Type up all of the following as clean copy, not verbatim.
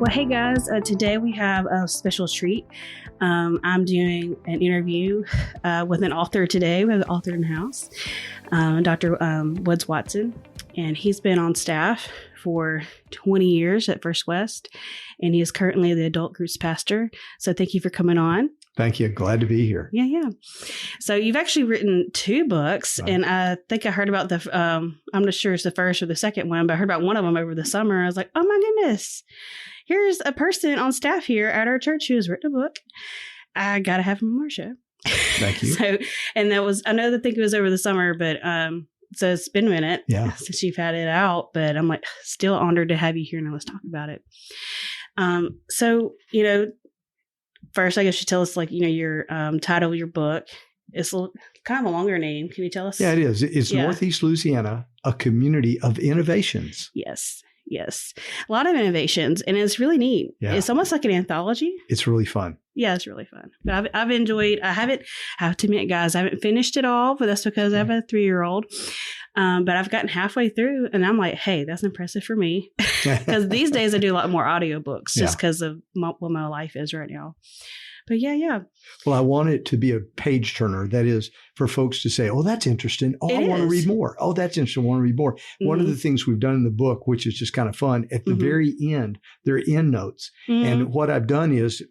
Well, hey guys, today we have a special treat. I'm doing an interview with an author today. We have an author in the house, Dr. Woods Watson, and he's been on staff for 20 years at First West, and he is currently the adult groups pastor. So thank you for coming on. Thank you. Glad to be here. Yeah. So you've actually written 2 books, right. And I think I heard about I'm not sure it's the first or the second one, but I heard about one of them over the summer. I was like, oh my goodness, here's a person on staff here at our church who has written a book. I got to have him on our show. Thank you. And that was, I think it was over the summer, but so it's been a minute since you've had it out, but I'm like still honored to have you here and let's talk about it. So, first, I guess you tell us, your title of your book. It's kind of a longer name. Can you tell us? Yeah, it is. It's Northeast Louisiana, a community of innovations. Yes. A lot of innovations, and it's really neat. Yeah. It's almost like an anthology. It's really fun. Yeah, it's really fun. But I've enjoyed. I have to admit, guys, I haven't finished it all, but that's because I have a 3-year-old. But I've gotten halfway through, and I'm like, hey, that's impressive for me. Because these days I do a lot more audiobooks just because of what my life is right now. But yeah. Well, I want it to be a page turner. That is for folks to say, oh, that's interesting. Oh, I want to read more. Oh, that's interesting. I want to read more. Mm-hmm. One of the things we've done in the book, which is just kind of fun, at the very end, there are end notes. Mm-hmm. And what I've done is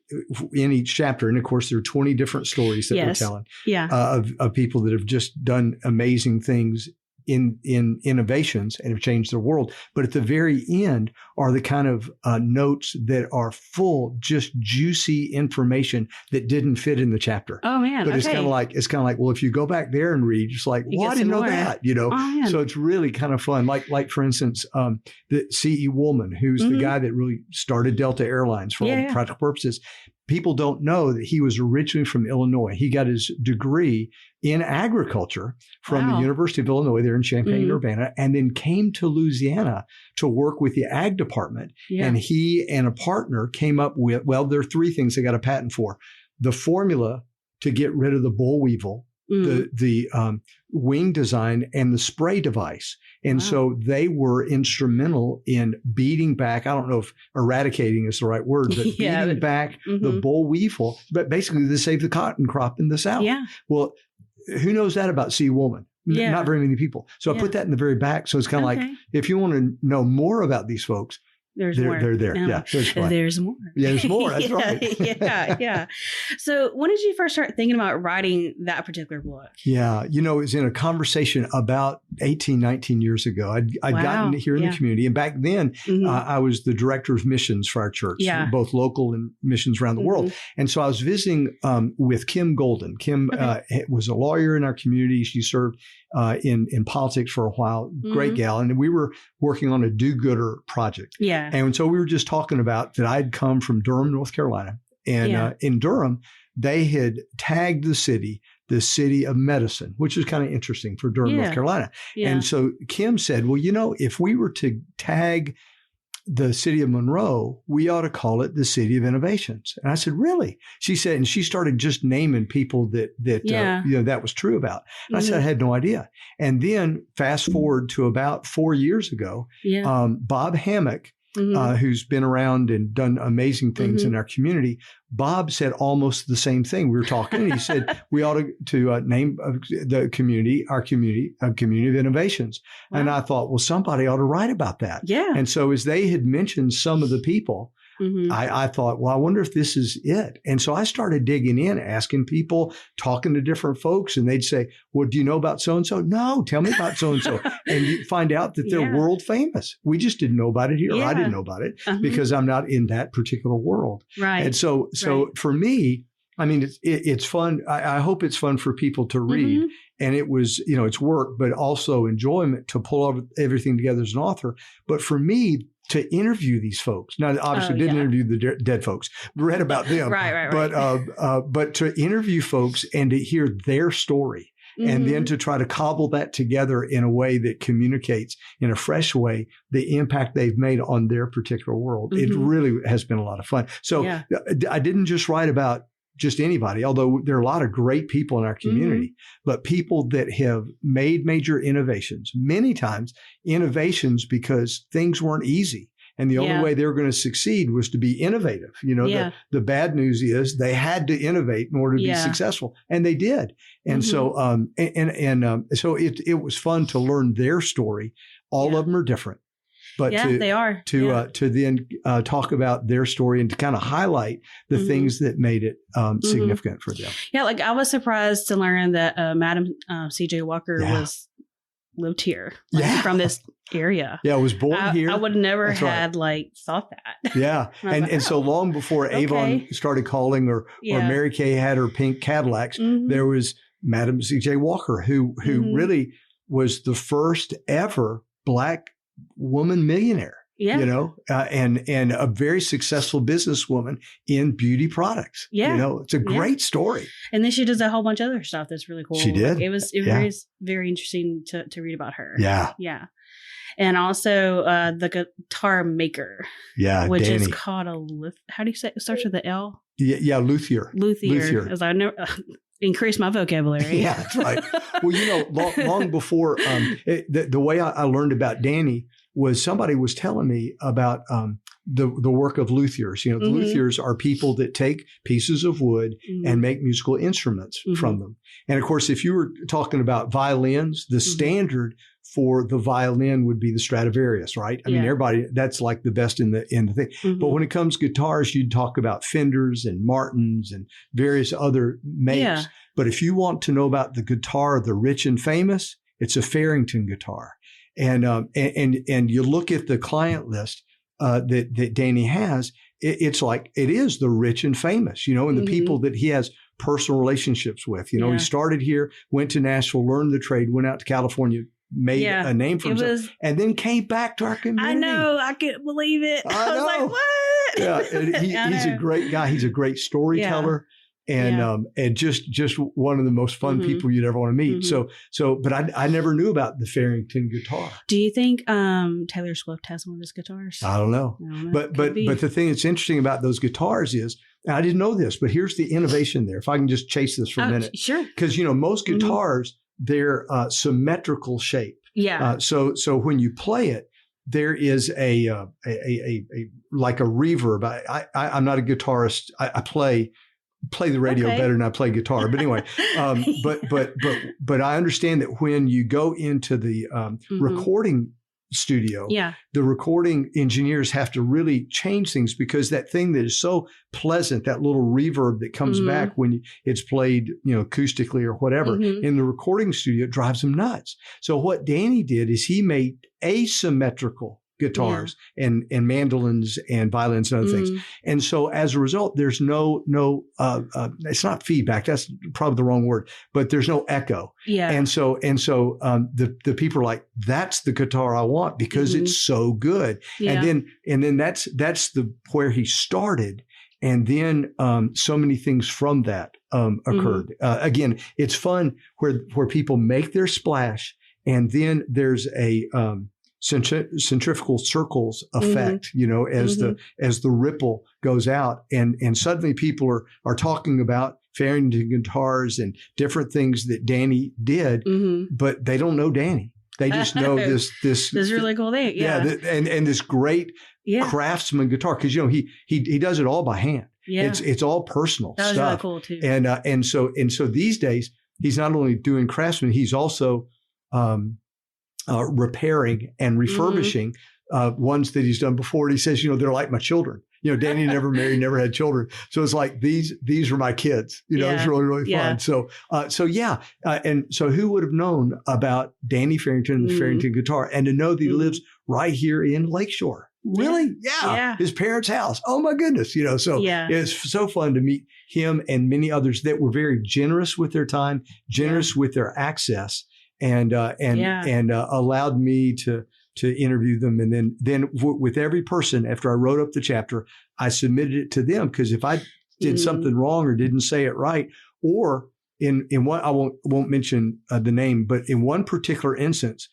in each chapter, and of course, there are 20 different stories that we're telling of people that have just done amazing things in innovations and have changed the world. But at the very end are the kind of notes that are full, just juicy information that didn't fit in the chapter. Oh man. But it's kind of like, well, if you go back there and read, it's like, well, I didn't know that, Oh, so it's really kind of fun. Like for instance, the C.E. Woolman, who's the guy that really started Delta Airlines for all practical purposes. People don't know that he was originally from Illinois. He got his degree in agriculture from the University of Illinois there in Champaign-Urbana, and then came to Louisiana to work with the ag department. Yeah. And he and a partner came up with, there are 3 things they got a patent for: the formula to get rid of the boll weevil, the wing design, and the spray device. And so they were instrumental in beating back, I don't know if eradicating is the right word, but beating back the boll weevil, but basically to save the cotton crop in the South. Yeah. Well, who knows that about C. Woolman? Yeah. Not very many people. So I put that in the very back. So it's kind of like, if you want to know more about these folks, they're there. No. Yeah. There's more. Yeah, there's more. That's right. Yeah. So when did you first start thinking about writing that particular book? Yeah. It was in a conversation about 18, 19 years ago. I'd gotten here in the community. And back then, I was the director of missions for our church, both local and missions around the world. And so I was visiting with Kim Golden. Kim was a lawyer in our community. She served in politics for a while. Great gal. And we were working on a do-gooder project. Yeah. And so we were just talking about that I'd come from Durham, North Carolina. And in Durham, they had tagged the city of medicine, which is kind of interesting for Durham, North Carolina. Yeah. And so Kim said, well, if we were to tag the city of Monroe, we ought to call it the city of innovations. And I said, really? She said, and she started just naming people that that was true about. And I said, I had no idea. And then fast forward to about 4 years ago, Bob Hammock, who's been around and done amazing things in our community, Bob said almost the same thing. We were talking, and he said we ought to name the community, our community, a community of innovations. Wow. And I thought, well, somebody ought to write about that. Yeah. And so as they had mentioned some of the people, I thought, well, I wonder if this is it. And so I started digging in, asking people, talking to different folks, and they'd say, well, do you know about so-and-so? No, tell me about so-and-so. And you find out that they're world famous. We just didn't know about it here. I didn't know about it because I'm not in that particular world. Right. And so for me, I mean, it's fun. I hope it's fun for people to read. And it was, it's work, but also enjoyment to pull everything together as an author. But for me, to interview these folks. Now, obviously, didn't interview the dead folks, read about them. Right. But to interview folks and to hear their story, and then to try to cobble that together in a way that communicates in a fresh way the impact they've made on their particular world. It really has been a lot of fun. So I didn't just write about just anybody, although there are a lot of great people in our community, but people that have made major innovations, many times innovations because things weren't easy. And the only way they were going to succeed was to be innovative. The bad news is they had to innovate in order to be successful, and they did. And so, so it was fun to learn their story. All of them are different, but they are to then talk about their story and to kind of highlight the things that made it significant for them. Yeah, like I was surprised to learn that Madam C.J. Walker lived here, from this area. Yeah, was born here. I would never had thought that. Yeah, and so long before Avon started calling or Mary Kay had her pink Cadillacs, there was Madam C.J. Walker who really was the first ever Black woman millionaire. Yeah. And a very successful businesswoman in beauty products. Yeah. It's a great story. And then she does a whole bunch of other stuff that's really cool. She did. It was very interesting to read about her. Yeah. Yeah. And also the guitar maker. Yeah. Which Danny. is called how do you say it? Starts with the L? Yeah. Luthier. As I know. Increase my vocabulary. Yeah, that's right. Well, long before the way I learned about Danny was somebody was telling me about the work of luthiers. The luthiers are people that take pieces of wood and make musical instruments from them. And of course, if you were talking about violins, the standard for the violin would be the Stradivarius, right? I mean, everybody, that's like the best in the thing. But when it comes to guitars, you'd talk about Fenders and Martins and various other makes. Yeah. But if you want to know about the guitar, the rich and famous, it's a Farrington guitar. And you look at the client list that Danny has, it's like it is the rich and famous, and the people that he has personal relationships with. He started here, went to Nashville, learned the trade, went out to California, made a name for himself, and then came back to our community. I know. I couldn't believe it. I was like, what? Yeah, he's a great guy. He's a great storyteller. And just one of the most fun people you'd ever want to meet. But I never knew about the Farrington guitar. Do you think Taylor Swift has one of his guitars? I don't know. But the thing that's interesting about those guitars is, and I didn't know this, but here's the innovation there. If I can just chase this for a minute, sure. Because most guitars they're symmetrical shape. Yeah. So when you play it, there is a like a reverb. I'm not a guitarist. I play the radio better than I play guitar. But anyway, but I understand that when you go into the recording studio, the recording engineers have to really change things because that thing that is so pleasant, that little reverb that comes back when it's played, acoustically or whatever, in the recording studio, it drives them nuts. So what Danny did is he made asymmetrical guitars and mandolins and violins and other things. And so as a result, there's no it's not feedback. That's probably the wrong word, but there's no echo. Yeah. And so the people are like, that's the guitar I want because it's so good. Yeah. And then that's where he started. And then so many things from that occurred. Again, it's fun where people make their splash, and then there's a centrifugal circles effect, as the ripple goes out, and suddenly people are talking about Farrington guitars and different things that Danny did, but they don't know Danny. They just know this really cool thing, and this great craftsman guitar, because he does it all by hand. Yeah, it's all personal stuff. That was really cool too. And so these days he's not only doing craftsman, he's also repairing and refurbishing ones that he's done before. And he says, they're like my children. Danny never married, never had children. So it's like, these are my kids. It's really, really fun. So and so who would have known about Danny Farrington and the Farrington guitar, and to know that he lives right here in Lakeshore? Really? Yeah. His parents' house. Oh my goodness. So it's so fun to meet him and many others that were very generous with their time, generous with their access, and allowed me to interview them. And then with every person, after I wrote up the chapter, I submitted it to them, because if I did something wrong or didn't say it right, or in one, I won't mention the name, but in one particular instance,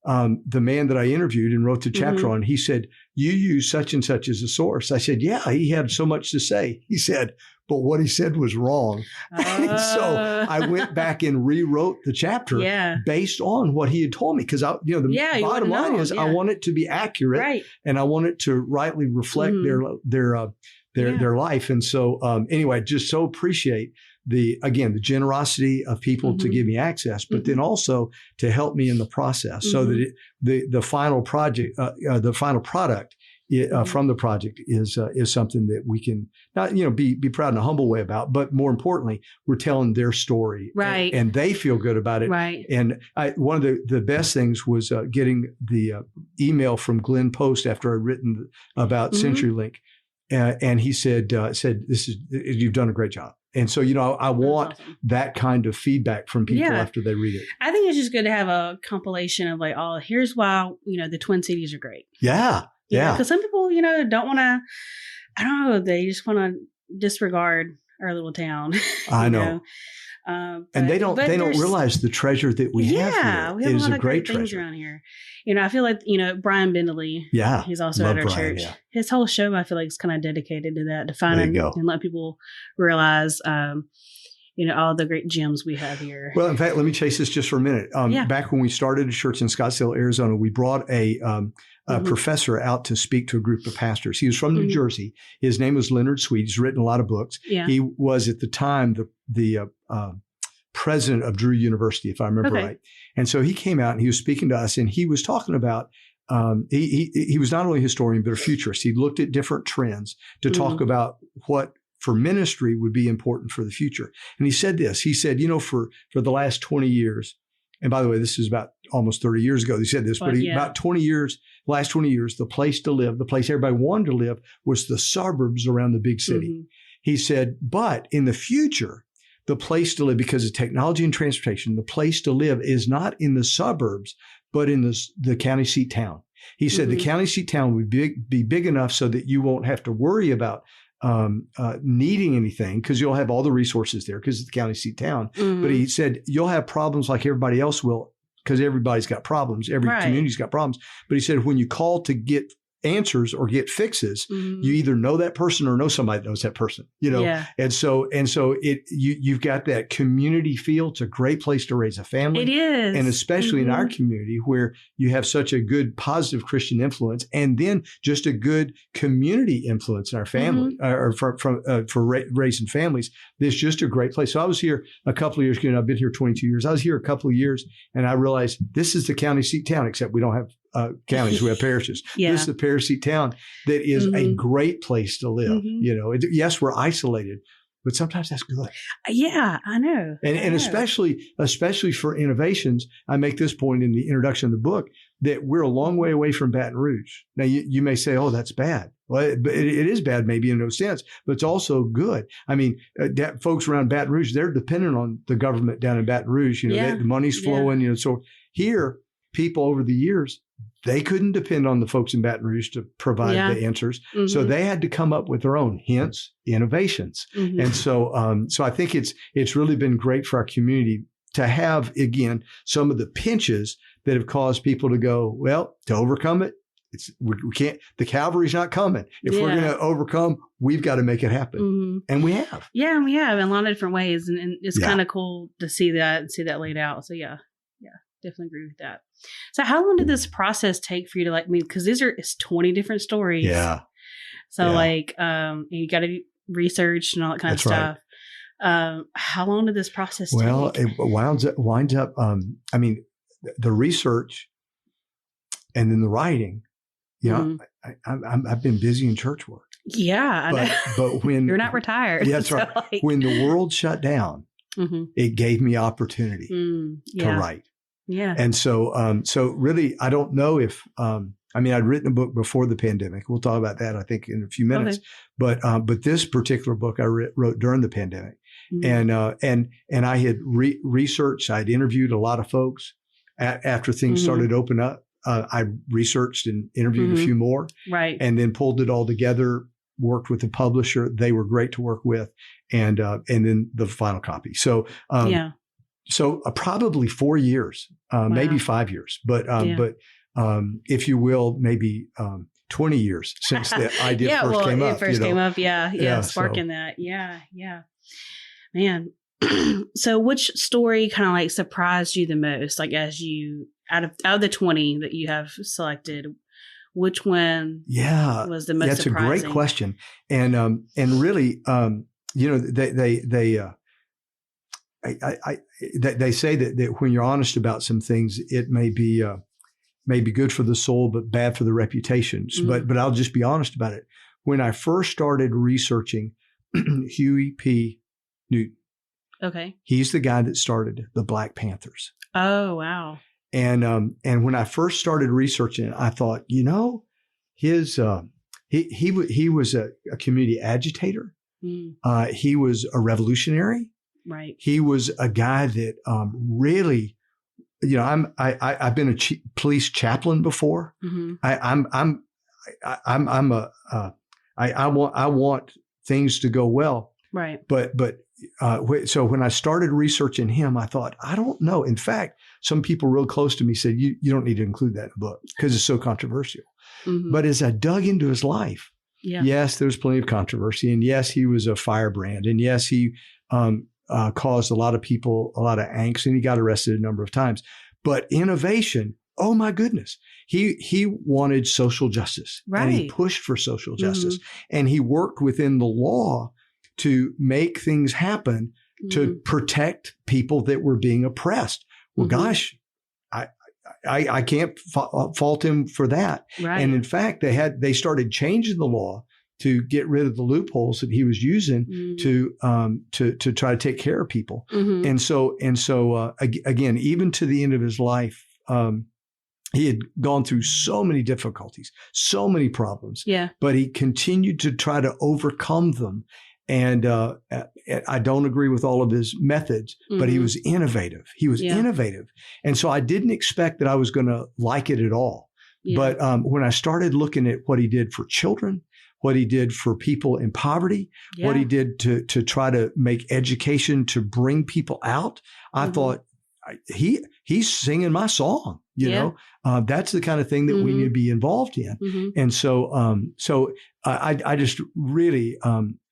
the man that I interviewed and wrote the chapter on, he said, "You use such and such as a source." I said, "Yeah, he had so much to say." He said, but what he said was wrong. And so I went back and rewrote the chapter based on what he had told me. Because the bottom line is I want it to be accurate, and I want it to rightly reflect their life. And so anyway, just so appreciate the generosity of people to give me access, but then also to help me in the process, so that the final project, the final product from the project is something that we can not be proud in a humble way about, but more importantly, we're telling their story, and they feel good about it. And one of the best things was getting the email from Glenn Post after I'd written about CenturyLink, and he said you've done a great job. And so, I want that kind of feedback from people after they read it. I think it's just good to have a compilation of like, oh, here's why, the Twin Cities are great. Yeah. Because some people, don't want to, I don't know, they just want to disregard our little town. I know. And they don't realize the treasure that we have here. We have is a lot a of great great things treasure around here. I feel like, Brian Bindley, he's also at our church. Yeah. His whole show, I feel like, is kind of dedicated to that, to find and let people realize, all the great gems we have here. Well, in fact, let me chase this just for a minute. Back when we started a church in Scottsdale, Arizona, we brought a professor out to speak to a group of pastors. He was from New Jersey. His name was Leonard Sweet. He's written a lot of books. Yeah. He was at the time the president of Drew University, if I remember right. And so he came out and he was speaking to us, and he was talking about he was not only a historian but a futurist. He looked at different trends to talk about what for ministry would be important for the future. And he said this. He said, for the last 20 years, and by the way, this is about almost 30 years ago, he said this, but about 20 years, last 20 years, the place to live, the place everybody wanted to live was the suburbs around the big city. He said, but in the future, the place to live, because of technology and transportation, the place to live is not in the suburbs, but in the county seat town. He said the county seat town would be big enough so that you won't have to worry about needing anything, because you'll have all the resources there because it's the county seat town. But he said you'll have problems like everybody else will, because everybody's got problems. Every community's got problems. But he said when you call to get answers or get fixes, you either know that person or know somebody that knows that person, and so you've got that community feel. It's a great place to raise a family. It is. And especially in our community where you have such a good positive Christian influence, and then just a good community influence in our family or for raising families. It's just a great place. So I was here a couple of years ago, and I've been here 22 years. I was here a couple of years, and I realized this is the county seat town, except we don't have counties, we have parishes. This is the parish seat town that is a great place to live. Yes, we're isolated, but sometimes that's good. Yeah, I know. And especially for innovations, I make this point in the introduction of the book, that we're a long way away from Baton Rouge. Now, you may say, oh, that's bad. Well, it is bad maybe in no sense, but it's also good. I mean, folks around Baton Rouge, they're dependent on the government down in Baton Rouge. The money's flowing. So here, people over the years, they couldn't depend on the folks in Baton Rouge to provide the answers. So they had to come up with their own, hence innovations. And so I think it's really been great for our community to have, again, some of the pinches that have caused people to go, well, to overcome it, we can't, the cavalry's not coming. If we're going to overcome, we've got to make it happen. And we have. Yeah, and we have in a lot of different ways. And it's kind of cool to see that laid out. So definitely agree with that. So how long did this process take for you to because it's 20 different stories. Yeah. So you got to do research and all that kind of stuff. Right. How long did this process take? Well, it winds up, the research and then the writing, I've been busy in church work. Yeah. But when you're not retired. Yeah, that's right. When the world shut down, it gave me opportunity to write. Yeah. And so really, I don't know if, I'd written a book before the pandemic. We'll talk about that, I think, in a few minutes. Okay. But this particular book I wrote during the pandemic. And I had researched, I'd interviewed a lot of folks after things started to open up. I researched and interviewed a few more. Right. And then pulled it all together, worked with the publisher. They were great to work with. And then the final copy. So, So probably 4 years, maybe 5 years, but if you will, maybe 20 years since the idea first came up. It first came up. Yeah. Sparking so. that. Yeah. Man. So which story kind of like surprised you the most? Like as you out of the 20 that you have selected, which one was the most that's surprising? a great question. And really, they say that when you're honest about some things, it may be good for the soul, but bad for the reputation. Mm-hmm. But I'll just be honest about it. When I first started researching Huey P. Newton, okay, he's the guy that started the Black Panthers. Oh, wow. And when I first started researching it, I thought, his he was a community agitator. Mm. He was a revolutionary. Right. He was a guy that really, I've been a police chaplain before. Mm-hmm. I want things to go well. Right. So when I started researching him, I thought, I don't know. In fact, some people real close to me said, you don't need to include that in the book because it's so controversial. Mm-hmm. But as I dug into his life, yes, there was plenty of controversy. And yes, he was a firebrand. And yes, he caused a lot of people a lot of angst, and he got arrested a number of times. But innovation, oh my goodness, he wanted social justice. Right. And he pushed for social justice. Mm-hmm. And he worked within the law to make things happen to protect people that were being oppressed. Well, gosh, I can't fault him for that. Right. And in fact, they started changing the law to get rid of the loopholes that he was using to try to take care of people. Mm-hmm. And so again, even to the end of his life, he had gone through so many difficulties, so many problems. Yeah. But he continued to try to overcome them. And I don't agree with all of his methods, but he was innovative. Innovative. And so I didn't expect that I was going to like it at all. Yeah. But when I started looking at what he did for children, what he did for people in poverty, what he did to try to make education to bring people out, I thought he's singing my song. You know, that's the kind of thing that we need to be involved in. Mm-hmm. And so I just really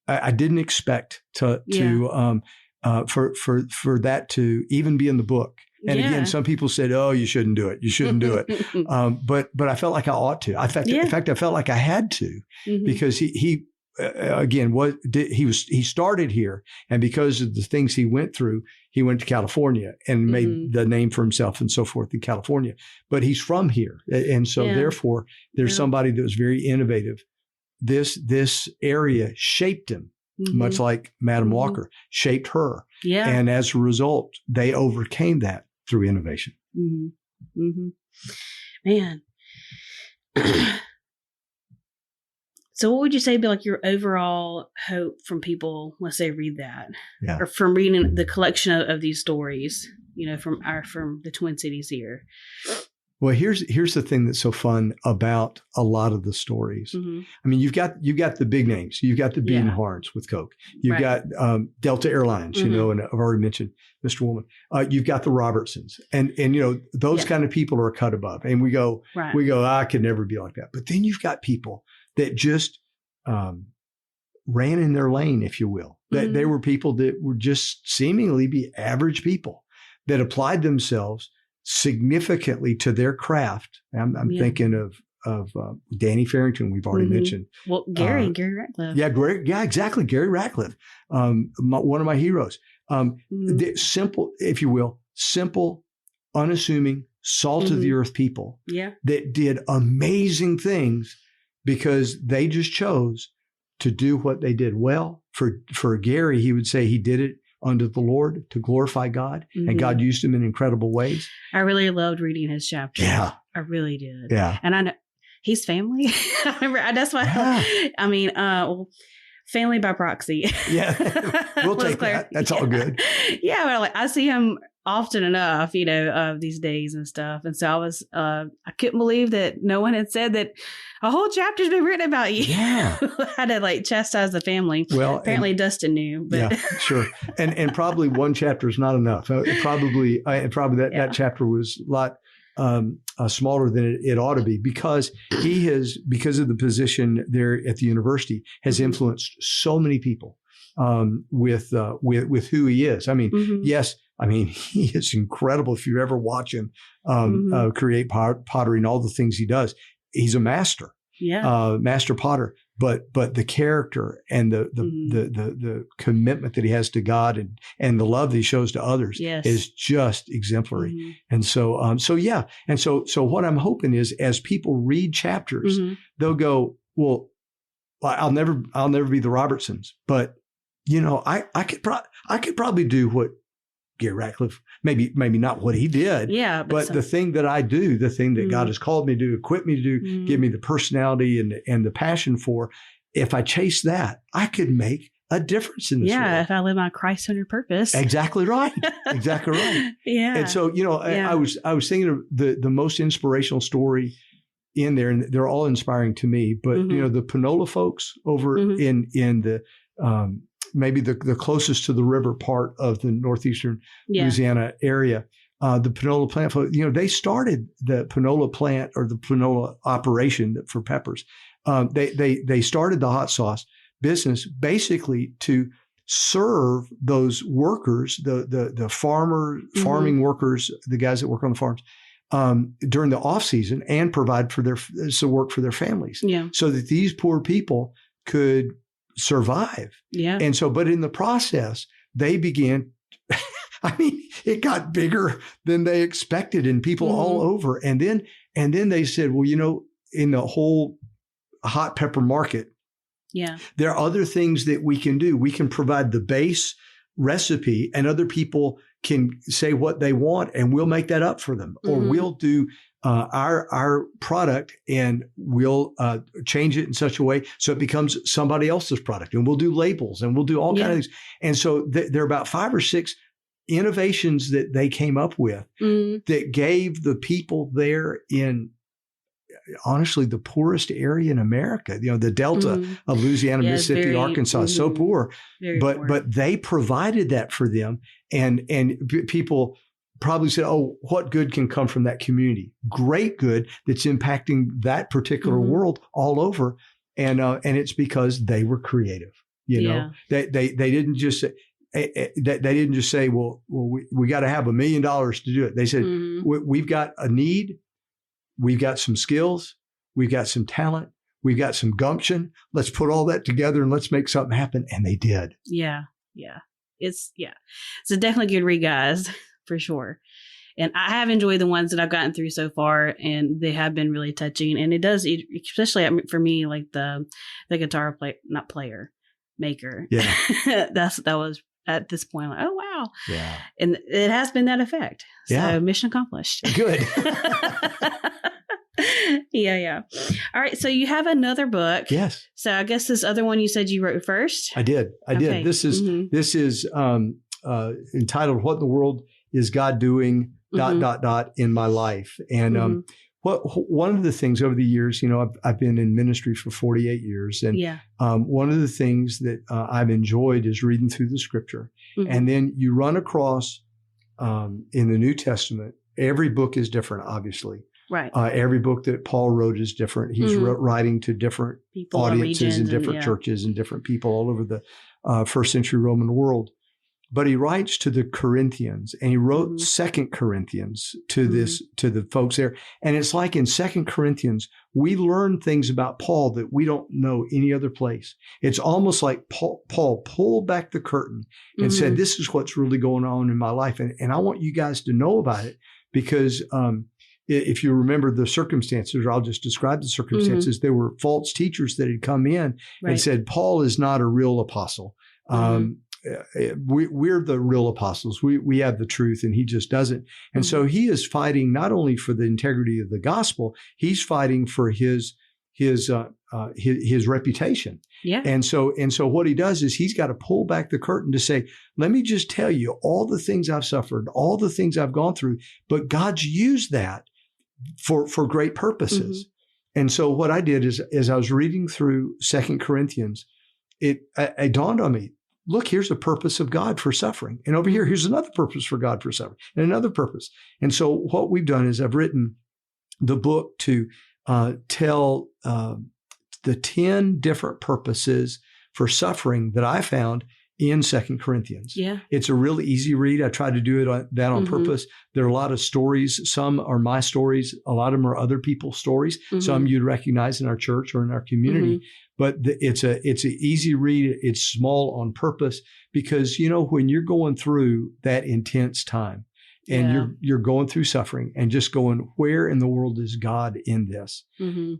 I didn't expect for that to even be in the book. And again, some people said, "Oh, you shouldn't do it. You shouldn't do it." But I felt like I ought to. In fact, I felt like I had to because he started here, and because of the things he went through, he went to California and made the name for himself and so forth in California. But he's from here, and so therefore, there's somebody that was very innovative. This area shaped him, much like Madam Walker shaped her. Yeah. And as a result, they overcame that through innovation. Mm-hmm. Mm-hmm. Man. So what would you say would be like your overall hope from people once they read that? Yeah. Or from reading the collection of these stories, from the Twin Cities here? Well, here's the thing that's so fun about a lot of the stories. Mm-hmm. I mean, you've got the big names. You've got the Beating Hearts with Coke. You've got Delta Airlines, and I've already mentioned Mr. Woolman. You've got the Robertsons, and those kind of people are a cut above. And we go, I could never be like that. But then you've got people that just ran in their lane, if you will. That they were people that were just seemingly be average people that applied themselves significantly to their craft. I'm thinking of Danny Farrington, we've already mentioned. Well, Gary Ratcliffe. Yeah, exactly. Gary Ratcliffe, one of my heroes. Simple, if you will, unassuming, salt of the earth people that did amazing things because they just chose to do what they did well. For Gary, he would say he did it unto the Lord to glorify God, and God used him in incredible ways. I really loved reading his chapter. Yeah, I really did. Yeah, and I know he's family. I remember that's why. Yeah. I mean, family by proxy. Yeah, we'll take that. That's all good. Yeah, but I see him often enough, these days and stuff. And so I was, I couldn't believe that no one had said that a whole chapter's been written about you. Yeah. I had to chastise the family. Well, apparently Dustin knew. But. Yeah, sure. And probably one chapter is not enough. Probably that chapter was a lot smaller than it ought to be, because because of the position there at the university, has influenced so many people with who he is. I mean, yes, I mean, he is incredible. If you ever watch him create pottery and all the things he does, he's a master. Master potter, but the character and the commitment that he has to God and the love that he shows to others is just exemplary. And so what I'm hoping is, as people read chapters, they'll go, well, I'll never be the Robertsons, but I could probably do what Gary Ratcliffe, maybe not what he did, but the thing that I do, the thing that God has called me to do, equip me to do, give me the personality and the passion for, if I chase that, I could make a difference in this world. If I live my Christ-centered purpose. Exactly right. Exactly right. And so, I was thinking of the most inspirational story in there, and they're all inspiring to me, but the Panola folks over in the maybe the closest to the river part of the northeastern Louisiana area, the Panola plant, they started the Panola plant, or the Panola operation for peppers. They started the hot sauce business basically to serve those workers, the farming workers, the guys that work on the farms, during the off season, and provide for work for their families, so that these poor people could survive. And so, but in the process, they began, I mean, it got bigger than they expected, and people all over. And then they said, well, in the whole hot pepper market, there are other things that we can do. We can provide the base recipe, and other people can say what they want, and we'll make that up for them. Or we'll do our product, and we'll change it in such a way so it becomes somebody else's product, and we'll do labels, and we'll do all kinds of things. And so there are about 5 or 6 innovations that they came up with that gave the people there in, honestly, the poorest area in America, the Delta of Louisiana, Mississippi, Arkansas, is so poor, but they provided that for them. And people probably said, oh, what good can come from that community? Great good that's impacting that particular world all over. And it's because they were creative. They didn't just say, they didn't just say, well, we got to have $1 million to do it. They said, we've got a need. We've got some skills. We've got some talent. We've got some gumption. Let's put all that together and let's make something happen. And they did. It's a definitely good read, guys, for sure. And I have enjoyed the ones that I've gotten through so far, and they have been really touching. And it does, especially for me, like the guitar maker. That was at this point, like, oh wow, and it has been that effect. So mission accomplished. Good. All right, so you have another book. Yes. So I guess this other one you said you wrote first. I did. This is entitled "What in the World Is God Doing?" ... in my life. And one of the things over the years, I've been in ministry for 48 years, and one of the things that I've enjoyed is reading through the Scripture, and then you run across in the New Testament. Every book is different, obviously. Right. Every book that Paul wrote is different. He's writing to different people, audiences and different churches and different people all over the first century Roman world. But he writes to the Corinthians, and he wrote 2 Corinthians to the folks there. And it's like in 2 Corinthians, we learn things about Paul that we don't know any other place. It's almost like Paul pulled back the curtain and said, this is what's really going on in my life. And I want you guys to know about it, because if you remember the circumstances, or I'll just describe the circumstances, there were false teachers that had come in and said, Paul is not a real apostle. We're the real apostles. We have the truth, and he just doesn't. And so he is fighting not only for the integrity of the gospel, he's fighting for his reputation. And so what he does is he's got to pull back the curtain to say, let me just tell you all the things I've suffered, all the things I've gone through, but God's used that for great purposes. And so what I did is, as I was reading through 2 Corinthians, it dawned on me, look, here's the purpose of God for suffering. And over here, here's another purpose for God for suffering and another purpose. And so what we've done is I've written the book to tell the 10 different purposes for suffering that I found in 2 Corinthians. Yeah. It's a really easy read. I try to do it on purpose. There are a lot of stories. Some are my stories. A lot of them are other people's stories. Some you'd recognize in our church or in our community. But it's an easy read. It's small on purpose because, when you're going through that intense time and you're going through suffering and just going, where in the world is God in this?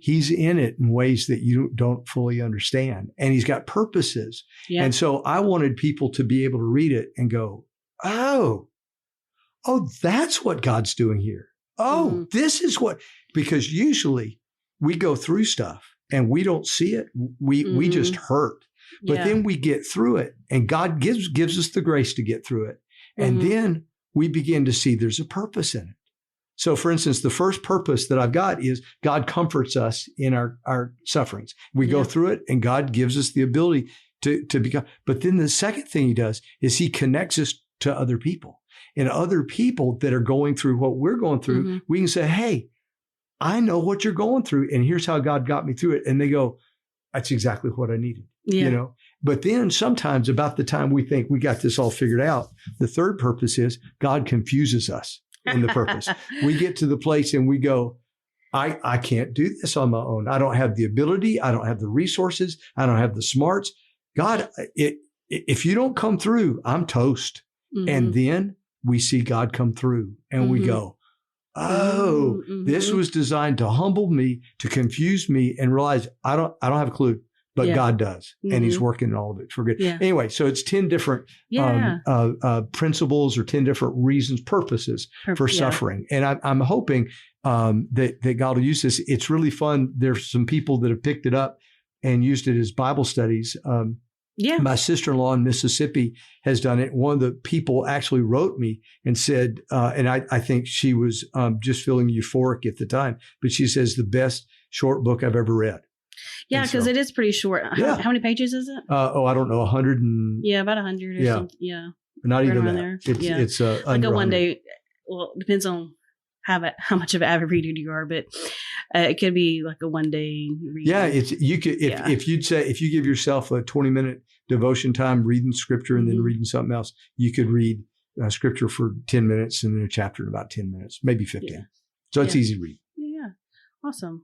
He's in it in ways that you don't fully understand. And he's got purposes. Yeah. And so I wanted people to be able to read it and go, oh, that's what God's doing here. Oh, this is what, because usually we go through stuff and we don't see it. We just hurt. But then we get through it and God gives us the grace to get through it. And then we begin to see there's a purpose in it. So for instance, the first purpose that I've got is God comforts us in our sufferings. We go through it and God gives us the ability to become. But then the second thing he does is he connects us to other people. And other people that are going through what we're going through, we can say, hey, I know what you're going through. And here's how God got me through it. And they go, that's exactly what I needed. But then sometimes about the time we think we got this all figured out, the third purpose is God confuses us in the purpose. We get to the place and we go, I can't do this on my own. I don't have the ability. I don't have the resources. I don't have the smarts. God, if you don't come through, I'm toast. And then we see God come through and we go, oh, this was designed to humble me, to confuse me and realize I don't have a clue. But God does, and he's working all of it for good. Yeah. Anyway, so it's 10 different principles or 10 different reasons, purposes for suffering. And I'm hoping that God will use this. It's really fun. There's some people that have picked it up and used it as Bible studies. My sister-in-law in Mississippi has done it. One of the people actually wrote me and said, and I think she was just feeling euphoric at the time, but she says the best short book I've ever read. Yeah, because it is pretty short. How many pages is it? I don't know, 100 and... Yeah, about 100 or something. Yeah. Not even that. There. It's like a one day, well, it depends on how much of an avid reader you are, but it could be like a one day read. Yeah, you could if you give yourself a 20-minute devotion time reading scripture and then reading something else, you could read scripture for 10 minutes and then a chapter in about 10 minutes, maybe 15. Yeah. So it's easy to read. Yeah. Awesome.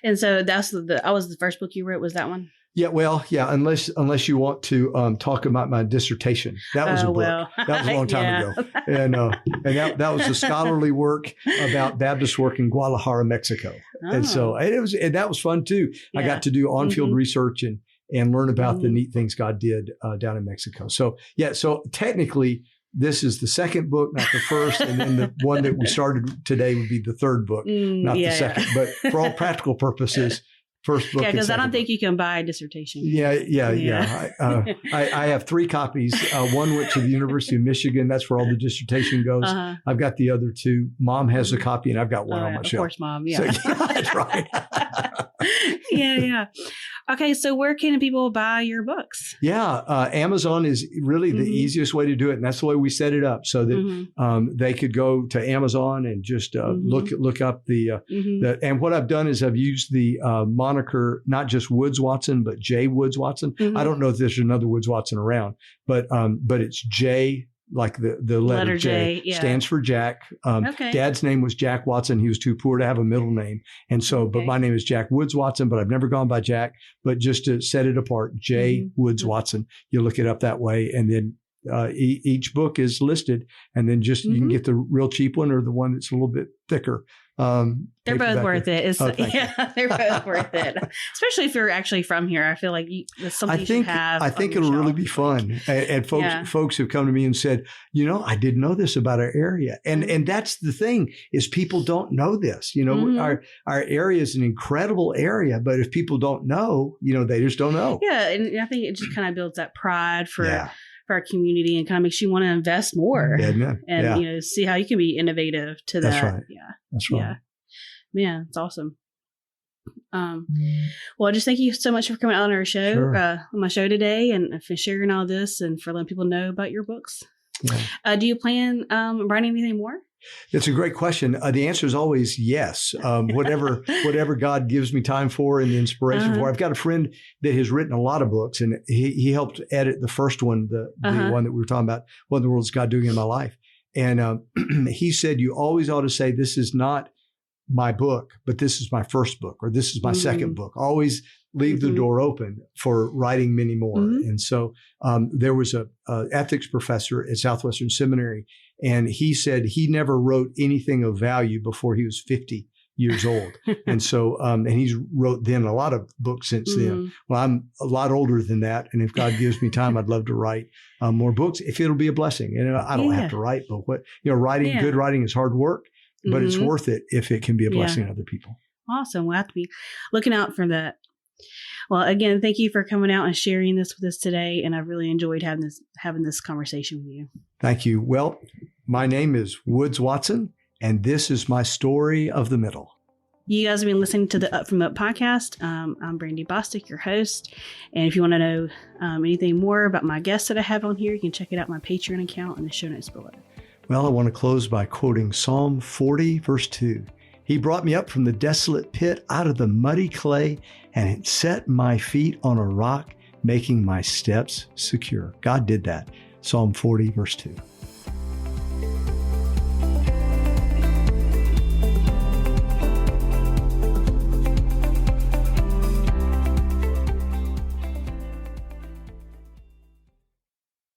And so that was the first book you wrote, was that one? Yeah, well, unless you want to talk about my dissertation. That was a book. Well. That was a long time ago. And that was a scholarly work about Baptist work in Guadalajara, Mexico. Oh. And that was fun too. Yeah. I got to do on-field research and learn about the neat things God did down in Mexico. So technically this is the second book, not the first. And then the one that we started today would be the third book, not the second. But for all practical purposes, first book. Yeah, because I don't think you can buy a dissertation. Yeah. I have 3 copies. One went to the University of Michigan. That's where all the dissertation goes. I've got the other 2. Mom has a copy, and I've got one on my shelf. Of course, Mom. Yeah, so, that's right. Yeah. Okay, so where can people buy your books? Yeah, Amazon is really the easiest way to do it, and that's the way we set it up so that they could go to Amazon and just look up the and what I've done is I've used the moniker not just Woods Watson but J Woods Watson. I don't know if there's another Woods Watson around, but it's J. Like the letter J stands for Jack. Dad's name was Jack Watson. He was too poor to have a middle name. And so, but my name is Jack Woods Watson, but I've never gone by Jack. But just to set it apart, J Woods Watson, you look it up that way. And then each book is listed. And then just you can get the real cheap one or the one that's a little bit thicker. They're both worth it. They're both worth it. Especially if you're actually from here. I feel like it's something you should have. I think it'll really be fun. And folks have come to me and said, I didn't know this about our area. And that's the thing is people don't know this. Our area is an incredible area, but if people don't know, they just don't know. Yeah. And I think it just kind of builds that pride for our community and kind of makes you want to invest more and see how you can be innovative to that. That's right. Yeah. That's right. Yeah. Man, it's awesome. Well, just thank you so much for coming on our show, on my show today, and for sharing all this and for letting people know about your books. Yeah. Do you plan writing anything more? It's a great question. The answer is always yes. Whatever God gives me time for and the inspiration for. I've got a friend that has written a lot of books, and he helped edit the first one, the one that we were talking about, What in the World is God Doing in My Life? And he said, you always ought to say, this is not my book, but this is my first book, or this is my second book. Always leave the door open for writing many more. And so there was a ethics professor at Southwestern Seminary, and he said he never wrote anything of value before he was 50 years old. And so, and he's wrote then a lot of books since then. Well, I'm a lot older than that. And if God gives me time, I'd love to write more books if it'll be a blessing. And I don't have to write, but writing, good writing is hard work. But it's worth it if it can be a blessing to other people. Awesome. We'll have to be looking out for that. Well, again, thank you for coming out and sharing this with us today. And I really enjoyed having this conversation with you. Thank you. Well, my name is Woods Watson, and this is my story of the middle. You guys have been listening to the Up From Up podcast. I'm Brandy Bostic, your host. And if you want to know anything more about my guests that I have on here, you can check it out on my Patreon account in the show notes below. Well, I want to close by quoting Psalm 40, verse 2. He brought me up from the desolate pit out of the muddy clay and set my feet on a rock, making my steps secure. God did that. Psalm 40, verse 2.